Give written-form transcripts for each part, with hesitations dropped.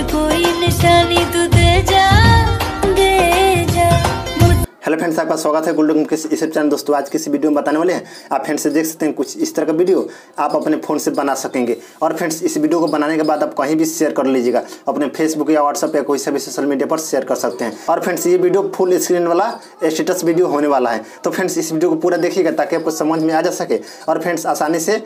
कोई निशानी तू दे जा दे जा। हेलो फ्रेंड्स, आपका स्वागत है मुकेश इस चैनल। दोस्तों, आज की इस वीडियो में बताने वाले हैं, आप फ्रेंड्स से देख सकते हैं कुछ इस तरह का वीडियो आप अपने फ़ोन से बना सकेंगे। और फ्रेंड्स, इस वीडियो को बनाने के बाद आप कहीं भी शेयर कर लीजिएगा, अपने फेसबुक या व्हाट्सएप या कोई सा भी सोशल मीडिया पर शेयर कर सकते हैं। और फ्रेंड्स, ये वीडियो फुल स्क्रीन वाला स्टेटस वीडियो होने वाला है, तो फ्रेंड्स इस वीडियो को पूरा देखिएगा ताकि आपको समझ में आ जा सके और फ्रेंड्स आसानी से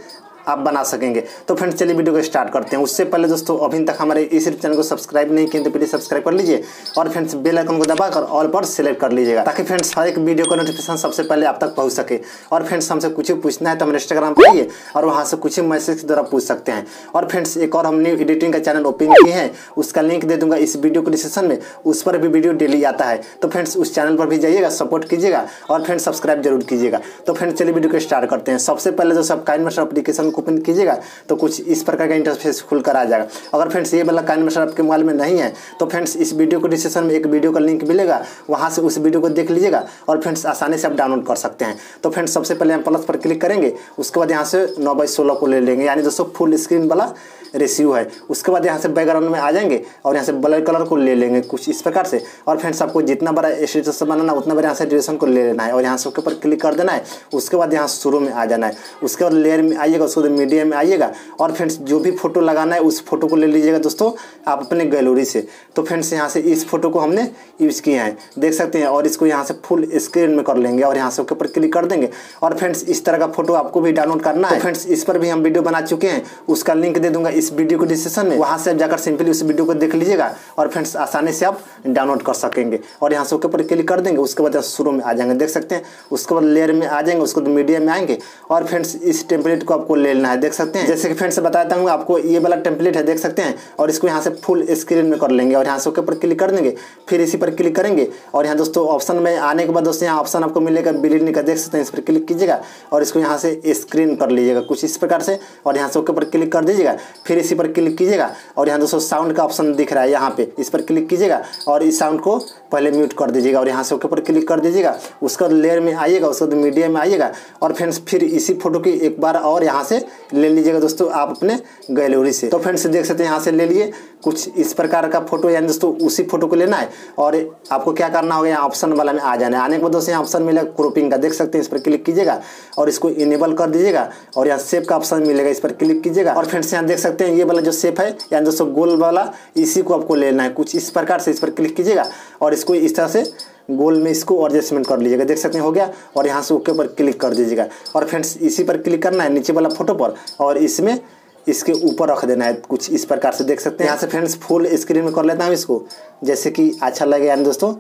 आप बना सकेंगे। तो फ्रेंड्स, चलिए वीडियो को स्टार्ट करते हैं। उससे पहले दोस्तों, अभी तक हमारे इस चैनल को सब्सक्राइब नहीं किए तो प्लीज सब्सक्राइब कर लीजिए और फ्रेंड्स बेल आइकन को दबाकर ऑल पर सेलेक्ट कर लीजिएगा ताकि फ्रेंड्स हर एक वीडियो का नोटिफिकेशन सबसे पहले आप तक पहुंच सके। और फ्रेंड्स, हमसे कुछ पूछना है तो हम इंस्टाग्राम पर आइए और वहाँ से कुछ मैसेज के द्वारा पूछ सकते हैं। और फ्रेंड्स, एक और हमने एडिटिंग का चैनल ओपन किए हैं, उसका लिंक दे दूंगा इस वीडियो को डिस्क्रिप्शन में, उस पर भी वीडियो डेली आता है। तो फ्रेंड्स, उस चैनल पर भी जाइएगा, सपोर्ट कीजिएगा और फ्रेंड्स सब्सक्राइब जरूर कीजिएगा। तो फ्रेंड्स, चलिए वीडियो को स्टार्ट करते हैं। सबसे पहले जो सब काइनमास्टर एप्लीकेशन को ओपन कीजिएगा तो कुछ इस प्रकार का इंटरफेस खुलकर आ जाएगा। अगर फ्रेंड्स ये वाला काइनमास्टर आपके मोबाइल में नहीं है तो फ्रेंड्स इस वीडियो को डिस्क्रिप्शन में एक वीडियो का लिंक मिलेगा, वहां से उस वीडियो को देख लीजिएगा और फ्रेंड्स आसानी से आप डाउनलोड कर सकते हैं। तो फ्रेंड्स, सबसे पहले हम प्लस पर क्लिक करेंगे, उसके बाद यहाँ से 9:16 को ले लेंगे, यानी दोस्तों फुल स्क्रीन वाला रेशियो है। उसके बाद यहाँ से बैकग्राउंड में आ जाएंगे और यहाँ से ब्लैक कलर को ले लेंगे कुछ इस प्रकार से। और फ्रेंड्स, आपको जितना बड़ा स्टेटस बनाना उतना बड़ा यहाँ से ड्यूरेशन को ले लेना है और यहाँ से उसके ऊपर क्लिक कर देना है। उसके बाद यहाँ शुरू में आ जाना है, उसके बाद लेयर में आइएगा, उसके बाद मीडियम में आइएगा और फ्रेंड्स जो भी फोटो लगाना है उस फोटो को ले लीजिएगा दोस्तों आप अपने गैलरी से। तो फ्रेंड्स, यहाँ से इस फोटो को हमने यूज़ किया है, देख सकते हैं, और इसको यहाँ से फुल स्क्रीन में कर लेंगे और यहाँ से उसके ऊपर क्लिक कर देंगे। और फ्रेंड्स, इस तरह का फोटो आपको भी डाउनलोड करना है। तो फ्रेंड्स, इस पर भी हम वीडियो बना चुके हैं, उसका लिंक दे दूंगा इस वीडियो को डिस्क्रिप्शन में, वहां से आप जाकर सिंपली उस वीडियो को देख लीजिएगा और फ्रेंड्स आसानी से आप डाउनलोड कर सकेंगे। और यहाँ से उसके ऊपर क्लिक कर देंगे, उसके बाद शुरू में आ जाएंगे, देख सकते हैं। उसके बाद लेयर में आ जाएंगे, उसके बाद मीडियम में आएंगे और फ्रेंड्स इस टेम्पलेट को आपको ले लेना है, देख सकते हैं। जैसे कि फ्रेंड्स बताता हूँ आपको, ये वाला टेम्पलेट है, देख सकते हैं। और इसको यहाँ से फुल स्क्रीन में कर लेंगे और यहाँ से उसके ऊपर क्लिक कर देंगे, फिर इसी पर क्लिक करेंगे और यहाँ दोस्तों ऑप्शन में आने के बाद दोस्तों यहाँ ऑप्शन आपको मिलेगा बिल्डिंग का, देख सकते हैं। इस पर क्लिक कीजिएगा और इसको यहाँ से स्क्रीन कर लीजिएगा कुछ इस प्रकार से और यहाँ से उसके ऊपर क्लिक कर दीजिएगा, फिर इसी पर क्लिक कीजिएगा और यहाँ दोस्तों साउंड का ऑप्शन दिख रहा है, यहाँ पे इस पर क्लिक कीजिएगा और इस साउंड को पहले म्यूट कर दीजिएगा और यहाँ से उसके ऊपर क्लिक कर दीजिएगा। उसके बाद लेयर में आइएगा, उसके बाद मीडियम में आइएगा और फ्रेंड्स फिर इसी फोटो की एक बार और यहाँ से ले लीजिएगा दोस्तों आप अपने गैलरी से। तो फ्रेंड्स देख सकते हैं यहाँ से ले लिए कुछ इस प्रकार का फोटो, यानी दोस्तों उसी फोटो को लेना है और आपको क्या करना होगा, यहाँ ऑप्शन वाला में आ जाना है। आने के बाद दोस्तों यहाँ ऑप्शन मिलेगा क्रॉपिंग का, देख सकते हैं। इस पर क्लिक कीजिएगा और इसको इनेबल कर दीजिएगा और यहाँ शेप का ऑप्शन मिलेगा, इस पर क्लिक कीजिएगा और फ्रेंड्स यहाँ देख सकते हैं ये वाला जो शेप है, यानी दोस्तों गोल वाला, इसी को आपको लेना है कुछ इस प्रकार से। इस पर क्लिक कीजिएगा और इसको इस तरह से गोल में इसको एडजस्टमेंट कर लीजिएगा, देख सकते हैं, हो गया। और यहाँ से ओके पर क्लिक कर दीजिएगा और फ्रेंड्स इसी पर क्लिक करना है नीचे वाला फोटो पर और इसमें इसके ऊपर रख देना है कुछ इस प्रकार से, देख सकते हैं। यहाँ से फ्रेंड्स फुल स्क्रीन में कर लेता हूँ इसको, जैसे कि अच्छा लगे, यानी दोस्तों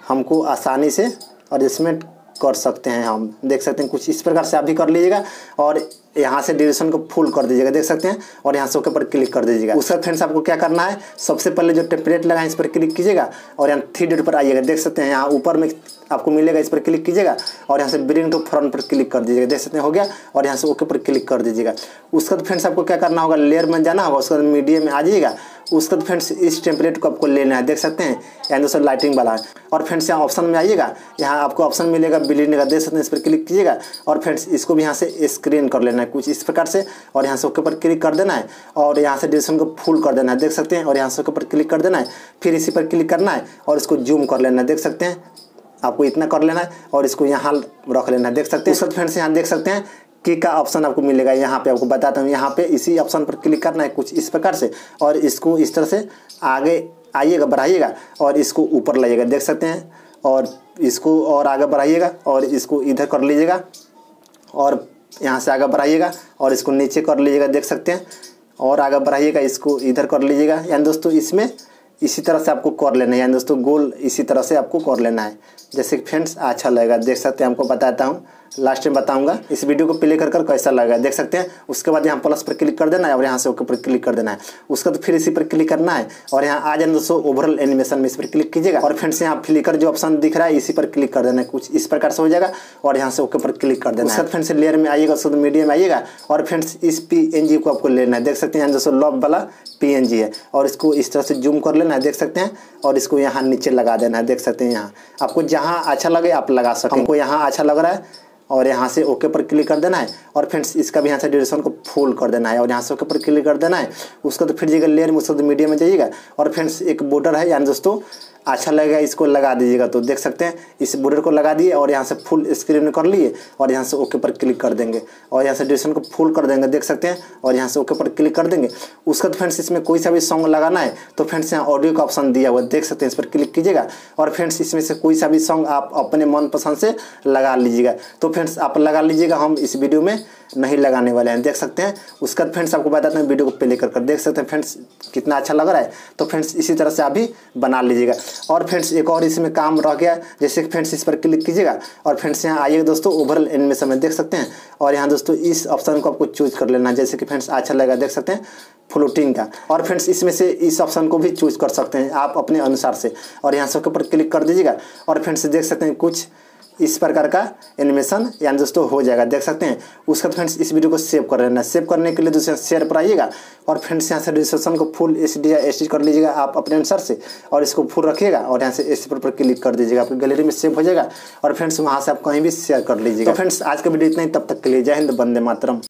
हमको आसानी से एडजस्टमेंट कर सकते हैं हम, देख सकते हैं। कुछ इस प्रकार से आप भी कर लीजिएगा और यहाँ से ड्यूरेशन को फुल कर दीजिएगा, देख सकते हैं, और यहाँ से ओके पर क्लिक कर दीजिएगा। उसका फ्रेंड्स आपको क्या करना है, सबसे पहले जो टेम्पलेट लगा है इस पर क्लिक कीजिएगा और यहाँ 3 पर आइएगा, देख सकते हैं। यहाँ ऊपर में आपको मिलेगा, इस पर क्लिक कीजिएगा और यहाँ से ब्रिंग टू फ्रंट पर क्लिक कर दीजिएगा, देख सकते हैं, हो गया। और यहाँ से ओके पर क्लिक कर दीजिएगा। उसका तो फ्रेंड्स आपको क्या करना होगा, लेयर में जाना होगा, उसके बाद मीडियम में आ जाइएगा। उसका तो फ्रेंड्स इस टेम्पलेट को आपको लेना है, देख सकते हैं, यानी दोस्तों लाइटिंग वाला है। और फ्रेंड्स यहाँ ऑप्शन में आइएगा, यहाँ आपको ऑप्शन मिलेगा बिल्डिंग का, देख सकते हैं। इस पर क्लिक कीजिएगा और फ्रेंड्स इसको भी यहाँ से स्क्रीन कर लेना है कुछ इस प्रकार से और यहाँ से ओके पर क्लिक कर देना है और यहाँ से ड्यूरेशन को फुल कर देना है, देख सकते हैं। और यहाँ से ओके पर क्लिक कर देना है, फिर इसी पर क्लिक करना है और इसको जूम कर लेना है, देख सकते हैं। आपको इतना कर लेना है और इसको यहाँ रख लेना है, देख सकते हैं। उसके बाद फ्रेंड्स यहाँ देख सकते हैं की का ऑप्शन आपको मिलेगा, यहाँ पे आपको बताता हूँ, यहाँ पे इसी ऑप्शन पर क्लिक करना है कुछ इस प्रकार से और इसको इस तरह से आगे आइएगा, बढ़ाइएगा और इसको ऊपर लाइएगा, देख सकते हैं। और इसको और आगे बढ़ाइएगा और इसको इधर कर लीजिएगा और यहाँ से आगे बढ़ाइएगा और इसको नीचे कर लीजिएगा, देख सकते हैं, और आगे बढ़ाइएगा, इसको इधर कर लीजिएगा। यानी दोस्तों इसमें इसी तरह से आपको कर लेना है, यानी दोस्तों गोल इसी तरह से आपको कर लेना है, जैसे कि फ्रेंड्स अच्छा लगेगा, देख सकते हैं। हमको बताता हूँ, लास्ट में बताऊंगा इस वीडियो को प्ले कर कैसा लगा, देख सकते हैं। उसके बाद यहाँ प्लस पर क्लिक कर देना है और यहाँ से ओके पर क्लिक कर देना है। उसका तो फिर इसी पर क्लिक करना है और यहाँ आ जाना दोस्तों ओवरऑल एनिमेशन में, इस पर क्लिक कीजिएगा और फ्रेंड्स यहाँ फ्लिकर जो ऑप्शन दिख रहा है इसी पर क्लिक कर देना है, कुछ इस प्रकार से हो जाएगा और यहाँ से ओके पर क्लिक कर देना है। फ्रेंड्स लेयर में आइएगा, उसके मीडियम में आइएगा और फ्रेंड्स इस PNG को आपको लेना है, देख सकते हैं। यहाँ दोस्तों लव वाला PNG है और इसको इस तरह से जूम कर लेना है, देख सकते हैं, और इसको यहाँ नीचे लगा देना है, देख सकते हैं। यहाँ आपको जहाँ अच्छा लगे आप लगा सकते हैं। हमको यहाँ अच्छा लग रहा है और यहाँ से ओके पर क्लिक कर देना है। और फ्रेंड्स इसका भी यहाँ से ड्यूरेशन को फुल कर देना है और यहाँ से ओके पर क्लिक कर देना है। उसका तो फिर जाइएगा लेयर में, उसका तो मीडियम में जाइएगा। और फ्रेंड्स एक बॉर्डर है, यानी दोस्तों अच्छा लगेगा इसको लगा दीजिएगा। तो देख सकते हैं इस बॉर्डर को लगा दिए और यहाँ से फुल स्क्रीन कर लिए और यहाँ से ओके पर क्लिक कर देंगे और यहाँ से ड्यूरेशन को फुल कर देंगे, देख सकते हैं। और यहाँ से ओके पर क्लिक कर देंगे। उसका तो फ्रेंड्स इसमें कोई सा भी सॉन्ग लगाना है तो फ्रेंड्स यहाँ ऑडियो का ऑप्शन दिया हुआ है, देख सकते हैं, इस पर क्लिक कीजिएगा। और फ्रेंड्स इसमें से कोई सा भी सॉन्ग आप अपने मनपसंद से लगा लीजिएगा। तो फ्रेंड्स आप लगा लीजिएगा, हम इस वीडियो में नहीं लगाने वाले हैं, देख सकते हैं। उसका फ्रेंड्स आपको बताते हैं, वीडियो को प्ले कर देख सकते हैं फ्रेंड्स कितना अच्छा लग रहा है। तो फ्रेंड्स इसी तरह से आप भी बना लीजिएगा। और फ्रेंड्स एक और इसमें काम रह गया, जैसे फ्रेंड्स इस पर क्लिक कीजिएगा और फ्रेंड्स यहाँ आइएगा दोस्तों, ओवरऑल एनिमेशन में देख सकते हैं। और यहाँ दोस्तों इस ऑप्शन को आपको चूज कर लेना है, जैसे कि फ्रेंड्स अच्छा लगेगा, देख सकते हैं, फ्लोटिंग का। और फ्रेंड्स इसमें से इस ऑप्शन को भी चूज कर सकते हैं आप अपने अनुसार से। और यहाँ से ओके पर क्लिक कर दीजिएगा और फ्रेंड्स देख सकते हैं कुछ इस प्रकार का एनिमेशन यानी दोस्तों हो जाएगा, देख सकते हैं। उसका फ्रेंड्स इस वीडियो को सेव कर लेना है। सेव करने के लिए दोस्तों शेयर पर आइएगा और फ्रेंड्स यहाँ से डिस्क्रिप्शन को फुल HD या HD कर लीजिएगा आप अपने अनुसार से और इसको फुल रखिएगा और यहाँ से इस पर क्लिक कर दीजिएगा, आपकी गैलरी में सेव हो जाएगा और फ्रेंड्स वहाँ से आप कहीं भी शेयर कर लीजिएगा। तो फ्रेंड्स आज का वीडियो इतना ही, तब तक के लिए जय हिंद, वंदे मातरम।